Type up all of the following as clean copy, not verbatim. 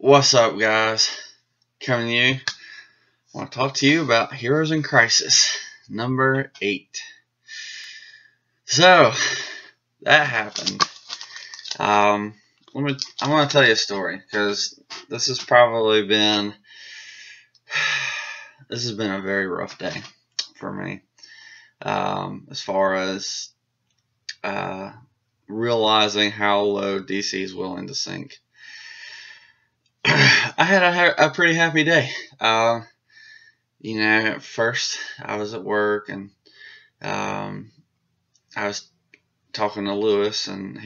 What's up, guys? Coming to you. I want to talk to you about Heroes in Crisis number 8. So that happened. I want to tell you a story because this has been a very rough day for me. As far as realizing how low DC is willing to sink. I had a pretty happy day. At first I was at work and I was talking to Lewis, and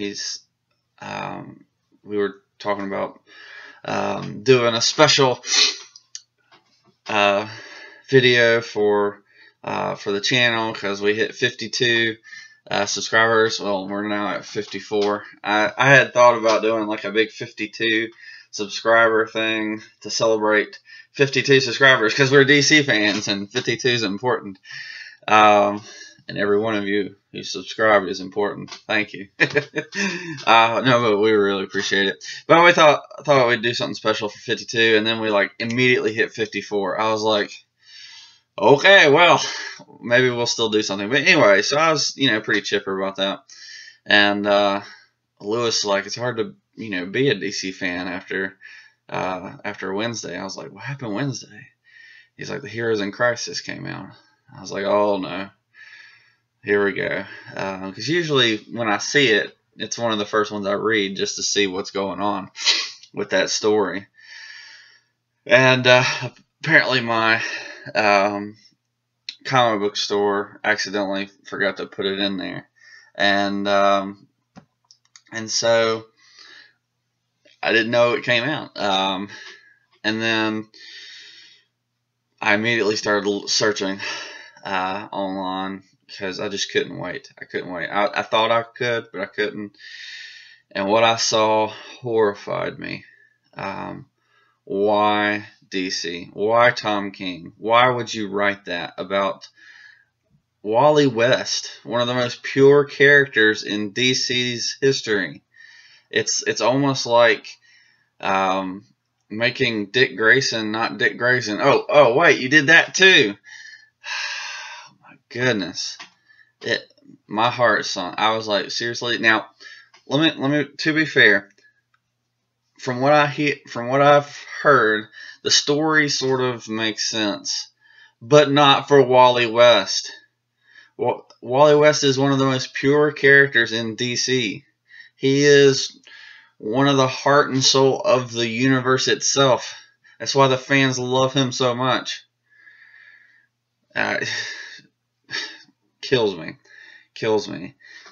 we were talking about doing a special video for the channel because we hit 52 subscribers. Well, we're now at 54. I had thought about doing like a big 52 subscriber thing to celebrate 52 subscribers because we're DC fans and 52 is important. And every one of you who subscribed is important. Thank you. No, but we really appreciate it. But we thought we'd do something special for 52, and then we like immediately hit 54. I was like, okay, well, maybe we'll still do something. But anyway, so I was, pretty chipper about that. And Lewis, it's hard to, be a DC fan after Wednesday. I was like, what happened Wednesday? He's like, the Heroes in Crisis came out. I was like, oh no, here we go. Because usually when I see it, it's one of the first ones I read just to see what's going on with that story. And apparently my comic book store accidentally forgot to put it in there, and so I didn't know it came out. And then I immediately started searching online because I just couldn't wait. I couldn't wait. I thought I could, but I couldn't. And what I saw horrified me. Why DC? Why Tom King? Why would you write that about Wally West, one of the most pure characters in DC's history? It's almost like making Dick Grayson not Dick Grayson. Oh wait, you did that too. Oh, my goodness, my heart sunk. I was like, seriously. Now, let me. To be fair, from what I've heard, the story sort of makes sense, but not for Wally West. Wally West is one of the most pure characters in DC. He is one of the heart and soul of the universe itself. That's why the fans love him so much. Kills me.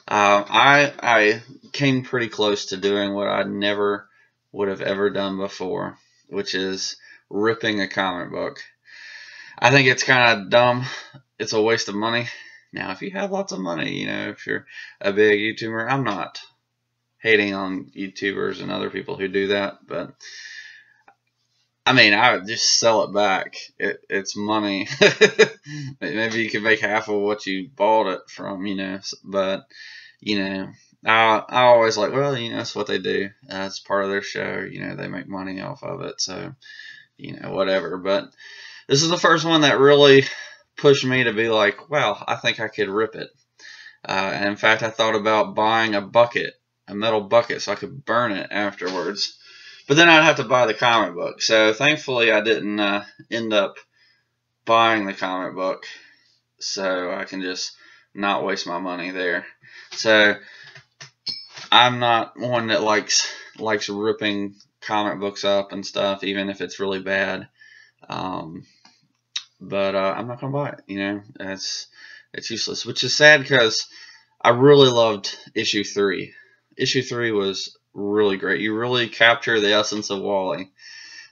I came pretty close to doing what I never would have ever done before, which is ripping a comic book. I think it's kind of dumb. It's a waste of money. Now, if you have lots of money, if you're a big YouTuber, I'm not hating on YouTubers and other people who do that, but I mean, I would just sell it back. It's money. Maybe you could make half of what you bought it from, but I always like, well, that's what they do. It's part of their show. They make money off of it, so whatever. But this is the first one that really pushed me to be like, well, I think I could rip it. And in fact, I thought about buying a metal bucket, so I could burn it afterwards. But then I'd have to buy the comic book. So thankfully, I didn't end up buying the comic book, so I can just not waste my money there. So I'm not one that likes ripping comic books up and stuff, even if it's really bad. But I'm not gonna buy it. It's useless, which is sad because I really loved issue 3. Issue 3 was really great. You really capture the essence of Wally,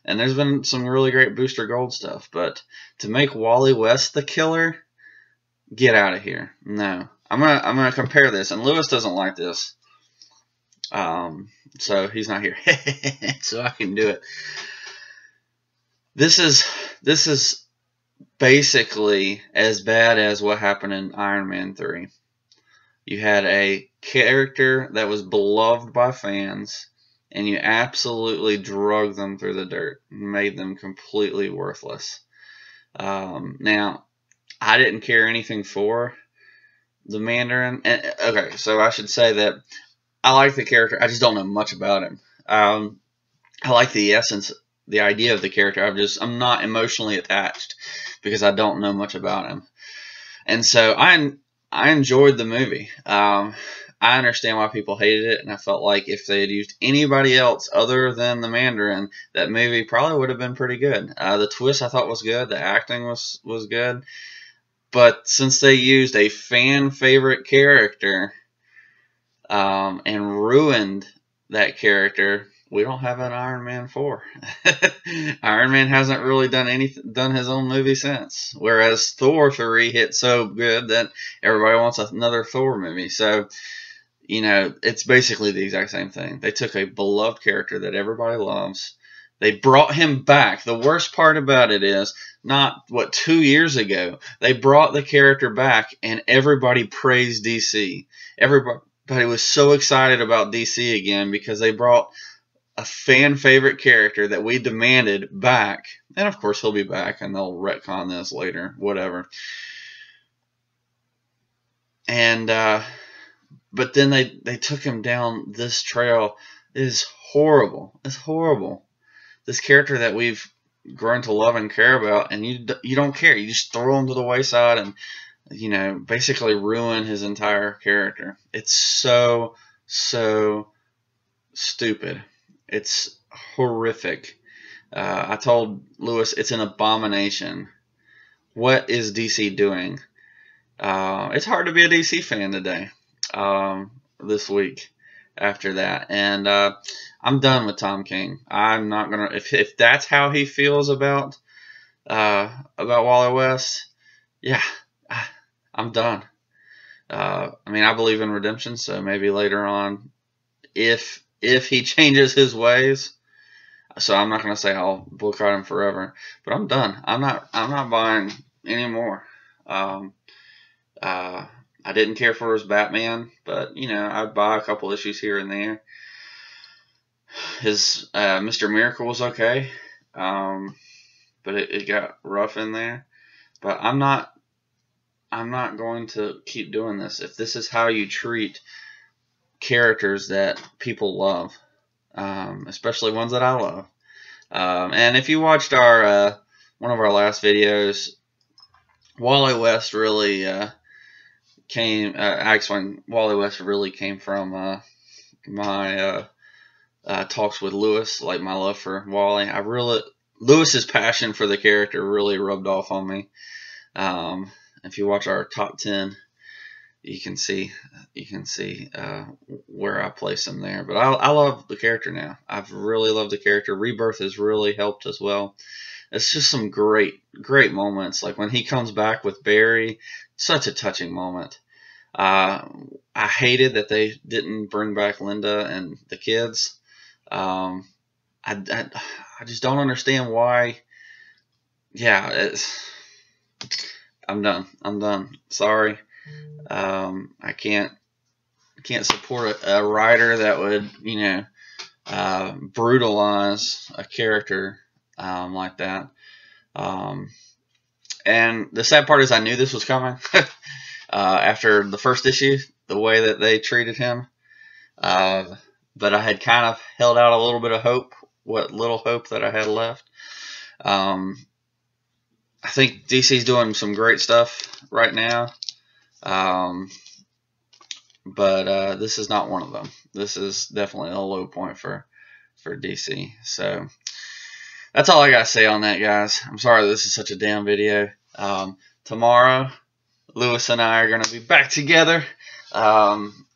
and there's been some really great Booster Gold stuff. But to make Wally West the killer, get out of here. No, I'm gonna compare this, and Lewis doesn't like this, so he's not here, so I can do it. This is basically as bad as what happened in Iron Man 3. You had a character that was beloved by fans and you absolutely drug them through the dirt, made them completely worthless. Now, I didn't care anything for the Mandarin. And, okay, so I should say that I like the character. I just don't know much about him. I like the essence, the idea of the character. I'm not emotionally attached because I don't know much about him. And so I enjoyed the movie. I understand why people hated it, and I felt like if they had used anybody else other than the Mandarin, that movie probably would have been pretty good. The twist I thought was good. The acting was good. But since they used a fan favorite character and ruined that character, we don't have an Iron Man 4. Iron Man hasn't really done his own movie since. Whereas Thor 3 hit so good that everybody wants another Thor movie. So, you know, it's basically the exact same thing. They took a beloved character that everybody loves. They brought him back. The worst part about it is, not, 2 years ago, they brought the character back and everybody praised DC. Everybody was so excited about DC again because they brought a fan favorite character that we demanded back. And of course he'll be back and they'll retcon this later, whatever. And but then they took him down this trail. It is horrible. It's horrible. This character that we've grown to love and care about, and you don't care. You just throw him to the wayside and, you know, basically ruin his entire character. It's so stupid. It's horrific. I told Lewis it's an abomination. What is DC doing? It's hard to be a DC fan today, this week after that. And I'm done with Tom King. I'm not going to, if that's how he feels about Wally West, yeah, I'm done. I mean, I believe in redemption, so maybe later on, if he changes his ways, so I'm not going to say I'll boycott him forever, but I'm done. I'm not buying anymore. I didn't care for his Batman, but, you know, I'd buy a couple issues here and there. His Mr. Miracle was okay, but it got rough in there. But I'm not going to keep doing this. If this is how you treat characters that people love, especially ones that I love. And if you watched our one of our last videos, Wally West really came. I explained Wally West really came from my talks with Lewis, like my love for Wally. Lewis's passion for the character really rubbed off on me. If you watch our top 10, you can see where I place him there. But I love the character now. I've really loved the character. Rebirth has really helped as well. It's just some great moments. Like when he comes back with Barry, such a touching moment. I hated that they didn't bring back Linda and the kids. I just don't understand why. Yeah, I'm done. Sorry. I can't support a writer that would, you know, brutalize a character like that. And the sad part is I knew this was coming after the first issue, the way that they treated him. But I had kind of held out a little bit of hope, what little hope that I had left. I think DC's doing some great stuff right now. But this is not one of them. This is definitely a low point for DC. So that's all I got to say on that, guys. I'm sorry this is such a damn video. Tomorrow, Lewis and I are going to be back together.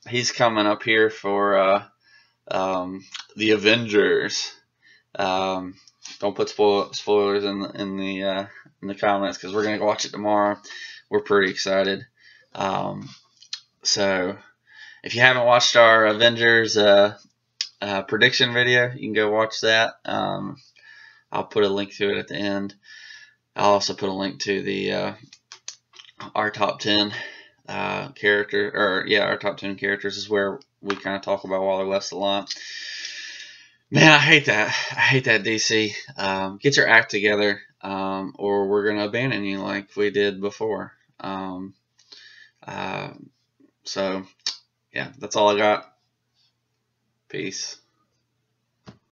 He's coming up here for the Avengers. Don't put spoilers in the comments because we're going to watch it tomorrow. We're pretty excited. So if you haven't watched our Avengers prediction video, you can go watch that. I'll put a link to it at the end. I'll also put a link to the our top 10 our top 10 characters is where we kind of talk about Wally West a lot. Man, I hate that. I hate that, DC. Get your act together, or we're gonna abandon you like we did before. Uh, so yeah, that's all I got. Peace.